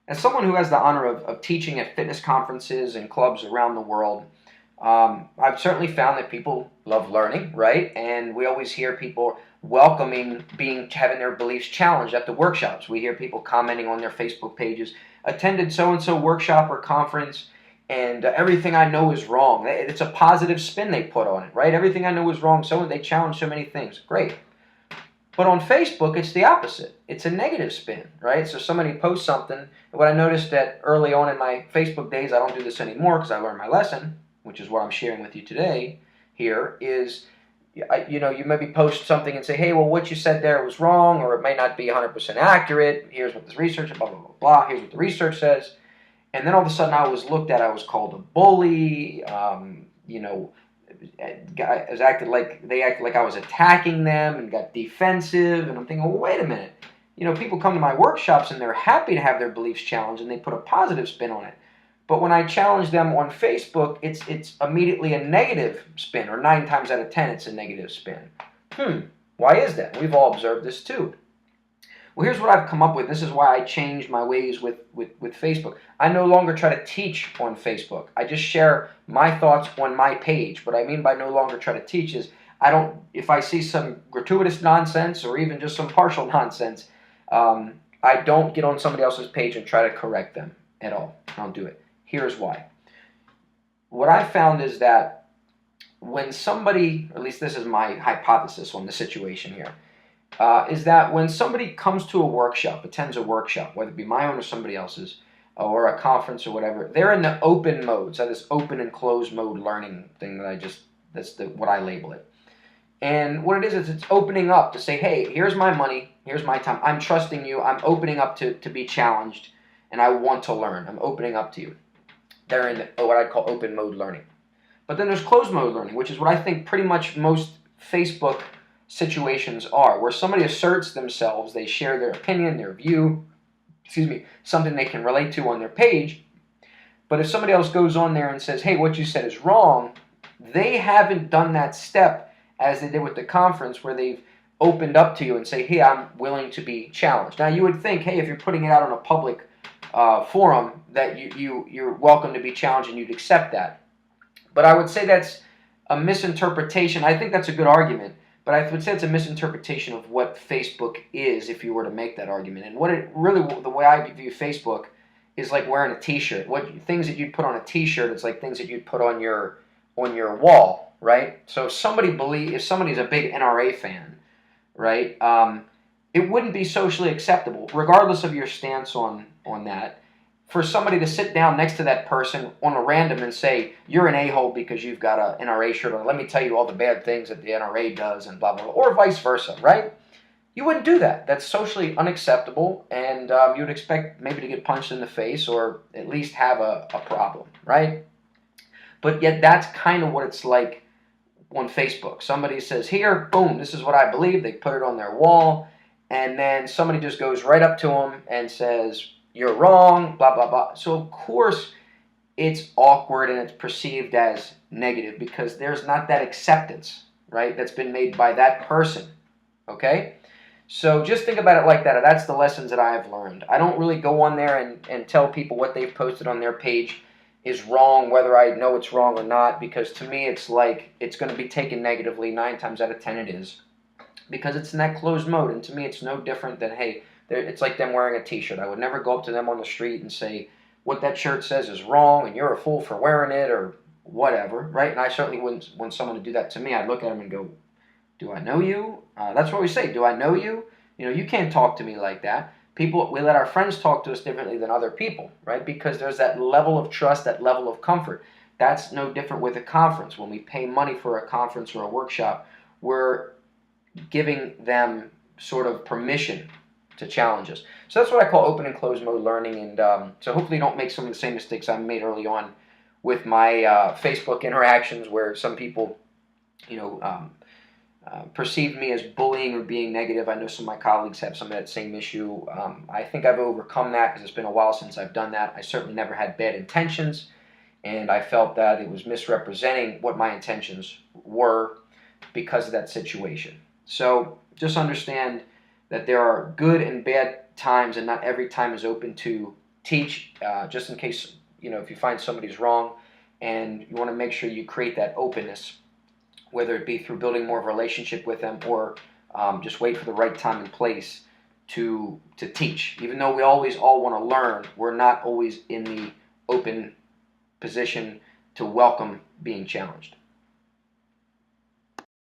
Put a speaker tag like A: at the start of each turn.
A: As someone who has the honor of teaching at fitness conferences and clubs around the world, I've certainly found that people love learning, right? And we always hear people welcoming having their beliefs challenged at the workshops. We hear people commenting on their Facebook pages, attended so and so workshop or conference, and everything I know is wrong. It's a positive spin they put on it, right? Everything I know is wrong. So they challenge so many things. Great. But on Facebook, it's the opposite. It's a negative spin, right? So somebody posts something. And what I noticed that early on in my Facebook days, I don't do this anymore because I learned my lesson, which is what I'm sharing with you today here, is you maybe post something and say, hey, well, what you said there was wrong, or it may not be 100% accurate. Here's what this research, blah, blah, blah, blah. Here's what the research says. And then all of a sudden I was looked at, I was called a bully, guys acted like I was attacking them and got defensive, and I'm thinking, well, wait a minute. People come to my workshops and they're happy to have their beliefs challenged and they put a positive spin on it. But when I challenge them on Facebook, it's immediately a negative spin, or 9 times out of 10, it's a negative spin. Why is that? We've all observed this too. Well, here's what I've come up with. This is why I changed my ways with Facebook. I no longer try to teach on Facebook. I just share my thoughts on my page. What I mean by no longer try to teach is if I see some gratuitous nonsense or even just some partial nonsense, I don't get on somebody else's page and try to correct them at all. I don't do it. Here's why. What I found is that when somebody, or at least this is my hypothesis on the situation here, is that when somebody comes to a workshop, attends a workshop, whether it be my own or somebody else's, or a conference or whatever, they're in the open mode. So this open and closed mode learning thing that's what I label it. And what it is it's opening up to say, hey, here's my money, here's my time. I'm trusting you. I'm opening up to be challenged, and I want to learn. I'm opening up to you. They're in what I'd call open mode learning. But then there's closed mode learning, which is what I think pretty much most Facebook situations are, where somebody asserts themselves, they share their opinion, their view, something they can relate to on their page. But if somebody else goes on there and says, hey, what you said is wrong, they haven't done that step as they did with the conference, where they've opened up to you and say, hey, I'm willing to be challenged. Now, you would think, hey, if you're putting it out on a public forum, that you're welcome to be challenged and you'd accept that. But I would say that's a misinterpretation. I think that's a good argument, but I would say it's a misinterpretation of what Facebook is, if you were to make that argument. And what it really, the way I view Facebook, is like wearing a T-shirt. Things that you'd put on a T-shirt, it's like things that you'd put on your wall, right? So if somebody's a big NRA fan, right, it wouldn't be socially acceptable, regardless of your stance on that, for somebody to sit down next to that person on a random and say, you're an a-hole because you've got an NRA shirt on. Let me tell you all the bad things that the NRA does and blah, blah, blah, or vice versa, right? You wouldn't do that. That's socially unacceptable, and you would expect maybe to get punched in the face or at least have a problem, right? But yet that's kind of what it's like on Facebook. Somebody says, here, boom, this is what I believe. They put it on their wall, and then somebody just goes right up to them and says, you're wrong, blah, blah, blah. So, of course, it's awkward and it's perceived as negative because there's not that acceptance, right, that's been made by that person, okay? So just think about it like that. That's the lessons that I've learned. I don't really go on there and tell people what they've posted on their page is wrong, whether I know it's wrong or not, because to me it's like it's going to be taken negatively. 9 times out of 10 it is, because it's in that closed mode. And to me it's no different than, hey, it's like them wearing a T-shirt. I would never go up to them on the street and say, what that shirt says is wrong and you're a fool for wearing it or whatever, right? And I certainly wouldn't want someone to do that to me. I'd look at them and go, do I know you? That's what we say. Do I know you? You can't talk to me like that. We let our friends talk to us differently than other people, right? Because there's that level of trust, that level of comfort. That's no different with a conference. When we pay money for a conference or a workshop, we're giving them sort of permission to challenge us. So that's what I call open and closed mode learning. And so hopefully you don't make some of the same mistakes I made early on with my Facebook interactions, where some people, perceived me as bullying or being negative. I know some of my colleagues have some of that same issue. I think I've overcome that because it's been a while since I've done that. I certainly never had bad intentions, and I felt that it was misrepresenting what my intentions were because of that situation. So just understand that there are good and bad times, and not every time is open to teach, just in case, if you find somebody's wrong, and you want to make sure you create that openness, whether it be through building more of a relationship with them, or just wait for the right time and place to teach. Even though we always all want to learn, we're not always in the open position to welcome being challenged.